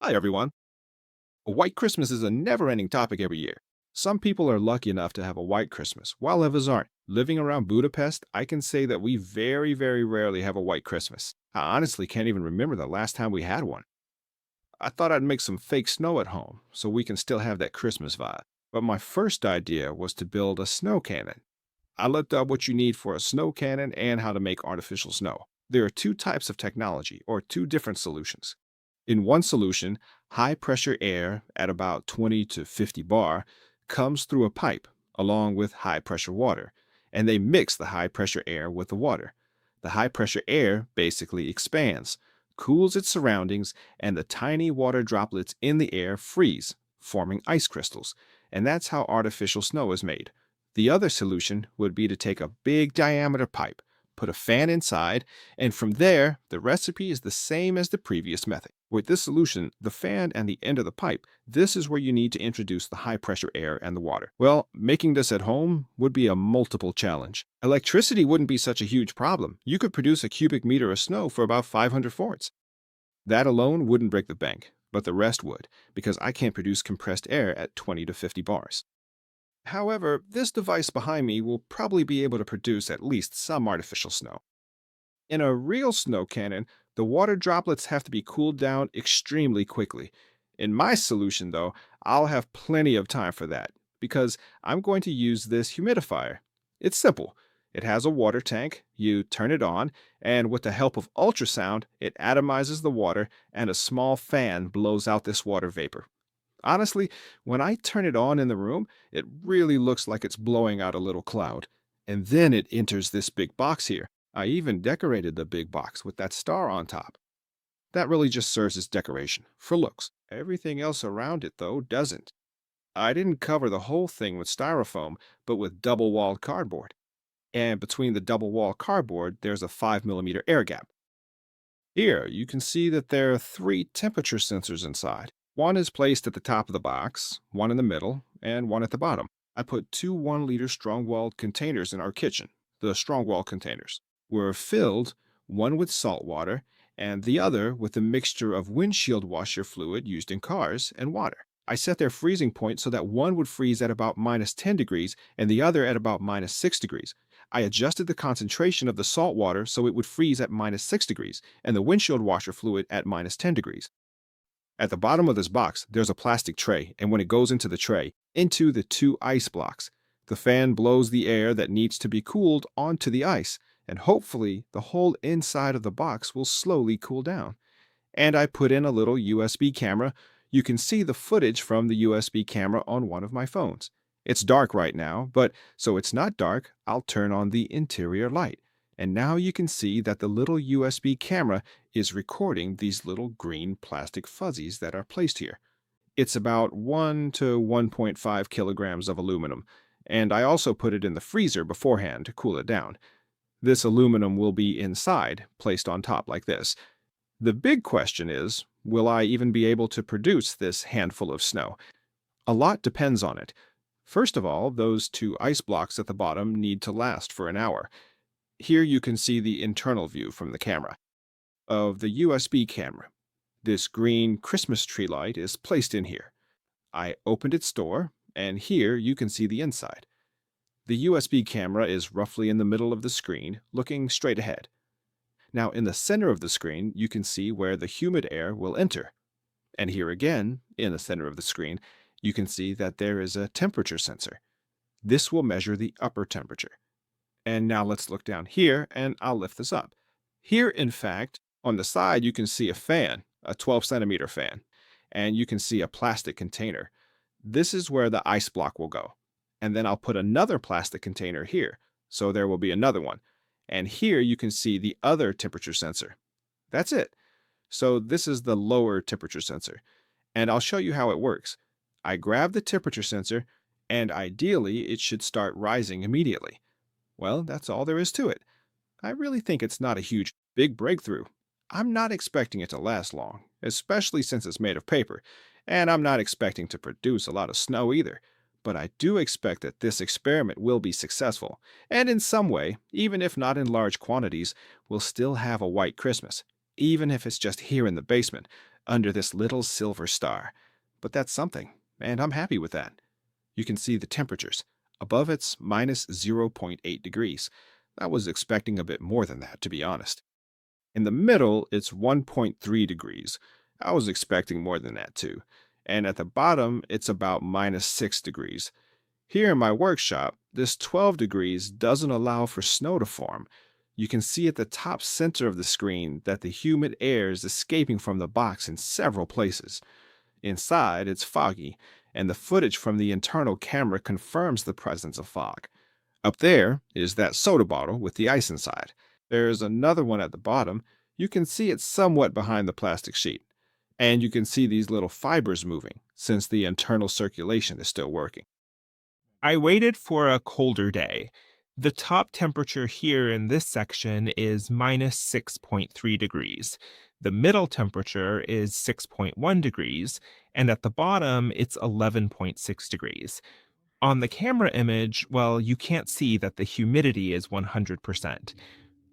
Hi, everyone. A white Christmas is a never ending topic every year. Some people are lucky enough to have a white Christmas, while others aren't. Living around Budapest, I can say that we very rarely have a white Christmas. I honestly can't even remember the last time we had one. I thought I'd make some fake snow at home so we can still have that Christmas vibe. But my first idea was to build a snow cannon. I looked up what you need for a snow cannon and how to make artificial snow. There are two types of technology, or two different solutions. In one solution, high pressure air at about 20 to 50 bar comes through a pipe along with high pressure water, and they mix the high pressure air with the water. The high pressure air basically expands, cools its surroundings, and the tiny water droplets in the air freeze, forming ice crystals, and that's how artificial snow is made. The other solution would be to take a big diameter pipe, put a fan inside, and from there, the recipe is the same as the previous method. With this solution, the fan and the end of the pipe, this is where you need to introduce the high pressure air and the water. Well, making this at home would be a multiple challenge. Electricity wouldn't be such a huge problem. You could produce a cubic meter of snow for about 500 forts. That alone wouldn't break the bank, but the rest would, because I can't produce compressed air at 20 to 50 bars. However, this device behind me will probably be able to produce at least some artificial snow. In a real snow cannon, the water droplets have to be cooled down extremely quickly. In my solution, though, I'll have plenty of time for that because I'm going to use this humidifier. It's simple. It has a water tank, you turn it on, and with the help of ultrasound, it atomizes the water and a small fan blows out this water vapor. Honestly, when I turn it on in the room, it really looks like it's blowing out a little cloud. And then it enters this big box here. I even decorated the big box with that star on top. That really just serves as decoration, for looks. Everything else around it, though, doesn't. I didn't cover the whole thing with styrofoam, but with double-walled cardboard. And between the double-wall cardboard, there's a 5 millimeter air gap. Here, you can see that there are three temperature sensors inside. One is placed at the top of the box, one in the middle, and one at the bottom. I put two 1-liter strong-walled containers in our kitchen. The strong-wall containers were filled, one with salt water and the other with a mixture of windshield washer fluid used in cars and water. I set their freezing point so that one would freeze at about minus 10 degrees and the other at about minus 6 degrees. I adjusted the concentration of the salt water so it would freeze at minus 6 degrees and the windshield washer fluid at minus 10 degrees. At the bottom of this box, there's a plastic tray, and when it goes into the tray, into the two ice blocks, the fan blows the air that needs to be cooled onto the ice, and hopefully the whole inside of the box will slowly cool down. And I put in a little USB camera. You can see the footage from the USB camera on one of my phones. It's dark right now, but so it's not dark, I'll turn on the interior light. And now you can see that the little USB camera is recording these little green plastic fuzzies that are placed here. It's about 1 to 1.5 kilograms of aluminum, and I also put it in the freezer beforehand to cool it down. This aluminum will be inside, placed on top like this. The big question is, will I even be able to produce this handful of snow? A lot depends on it. First of all, those two ice blocks at the bottom need to last for an hour. Here you can see the internal view from the camera. Of the USB camera, this green Christmas tree light is placed in here. I opened its door, and here you can see the inside. The USB camera is roughly in the middle of the screen, looking straight ahead. Now in the center of the screen, you can see where the humid air will enter. And here again, in the center of the screen, you can see that there is a temperature sensor. This will measure the upper temperature. And now let's look down here, and I'll lift this up. Here, in fact, on the side, you can see a fan, a 12-centimeter fan, and you can see a plastic container. This is where the ice block will go. And then I'll put another plastic container here, so there will be another one. And here you can see the other temperature sensor. That's it. So this is the lower temperature sensor. And I'll show you how it works. I grab the temperature sensor, and ideally it should start rising immediately. Well, that's all there is to it. I really think it's not a huge, big breakthrough. I'm not expecting it to last long, especially since it's made of paper, and I'm not expecting to produce a lot of snow either. But I do expect that this experiment will be successful, and in some way, even if not in large quantities, we'll still have a white Christmas. even if it's just here in the basement, under this little silver star. But that's something, and I'm happy with that. You can see the temperatures. Above it's minus zero point 0.8 degrees. I was expecting a bit more than that, to be honest. In the middle, it's 1.3 degrees. I was expecting more than that, too. And at the bottom, it's about minus 6 degrees. Here in my workshop, this 12 degrees doesn't allow for snow to form. You can see at the top center of the screen that the humid air is escaping from the box in several places. Inside, it's foggy, and the footage from the internal camera confirms the presence of fog. Up there is that soda bottle with the ice inside. There's another one at the bottom. You can see it somewhat behind the plastic sheet. And you can see these little fibers moving, since the internal circulation is still working. I waited for a colder day. The top temperature here in this section is minus 6.3 degrees. The middle temperature is 6.1 degrees, and at the bottom, it's 11.6 degrees. On the camera image, well, you can't see that the humidity is 100%.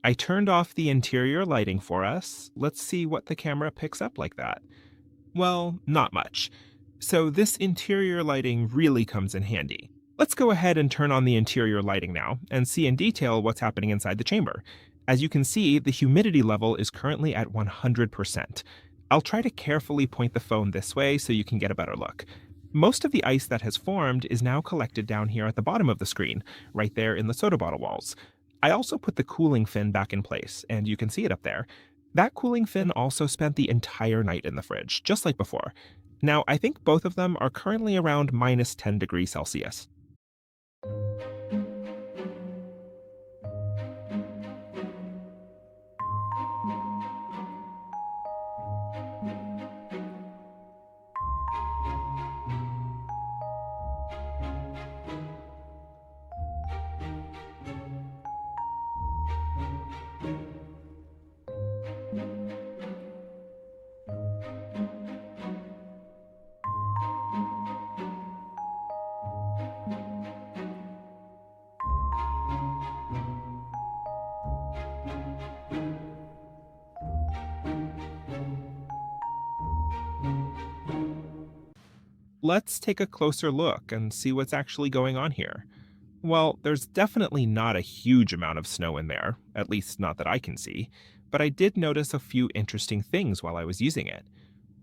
I turned off the interior lighting for us. Let's see what the camera picks up like that. Well, not much. So this interior lighting really comes in handy. Let's go ahead and turn on the interior lighting now and see in detail what's happening inside the chamber. As you can see, the humidity level is currently at 100%. I'll try to carefully point the phone this way so you can get a better look. Most of the ice that has formed is now collected down here at the bottom of the screen, right there in the soda bottle walls. I also put the cooling fin back in place, and you can see it up there. That cooling fin also spent the entire night in the fridge, just like before. Now, I think both of them are currently around minus 10 degrees Celsius. Let's take a closer look and see what's actually going on here. Well, there's definitely not a huge amount of snow in there, at least not that I can see, but I did notice a few interesting things while I was using it.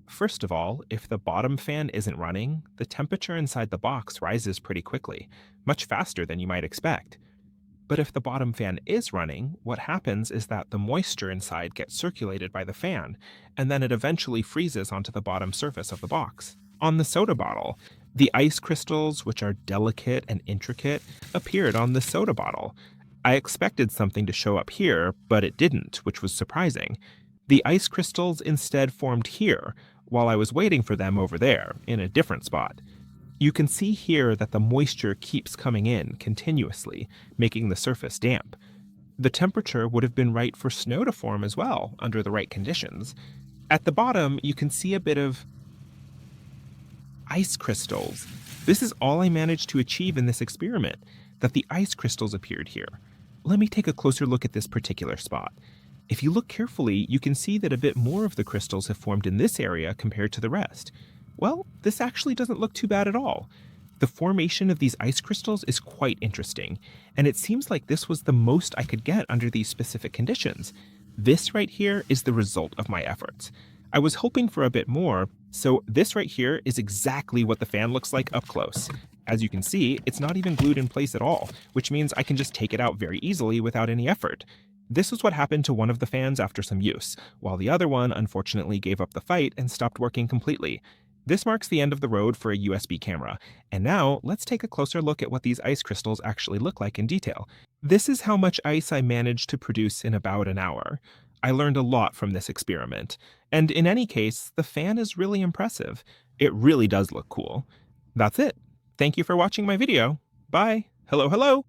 First of all, if the bottom fan isn't running, the temperature inside the box rises pretty quickly, much faster than you might expect. But if the bottom fan is running, what happens is that the moisture inside gets circulated by the fan, and then it eventually freezes onto the bottom surface of the box. On the soda bottle, the ice crystals, which are delicate and intricate, appeared on the soda bottle. I expected something to show up here, but it didn't, which was surprising. The ice crystals instead formed here, while I was waiting for them over there, in a different spot. You can see here that the moisture keeps coming in continuously, making the surface damp. The temperature would have been right for snow to form as well, under the right conditions. At the bottom, you can see a bit of ice crystals. This is all I managed to achieve in this experiment, that the ice crystals appeared here. Let me take a closer look at this particular spot. If you look carefully, you can see that a bit more of the crystals have formed in this area compared to the rest. Well, this actually doesn't look too bad at all. The formation of these ice crystals is quite interesting, and it seems like this was the most I could get under these specific conditions. This right here is the result of my efforts. I was hoping for a bit more, so this right here is exactly what the fan looks like up close. As you can see, it's not even glued in place at all, which means I can just take it out very easily without any effort. This is what happened to one of the fans after some use, while the other one unfortunately gave up the fight and stopped working completely. This marks the end of the road for a USB camera, and now let's take a closer look at what these ice crystals actually look like in detail. This is how much ice I managed to produce in about an hour. I learned a lot from this experiment, and in any case, the fan is really impressive. It really does look cool. That's it. Thank you for watching my video. Bye. Hello, hello.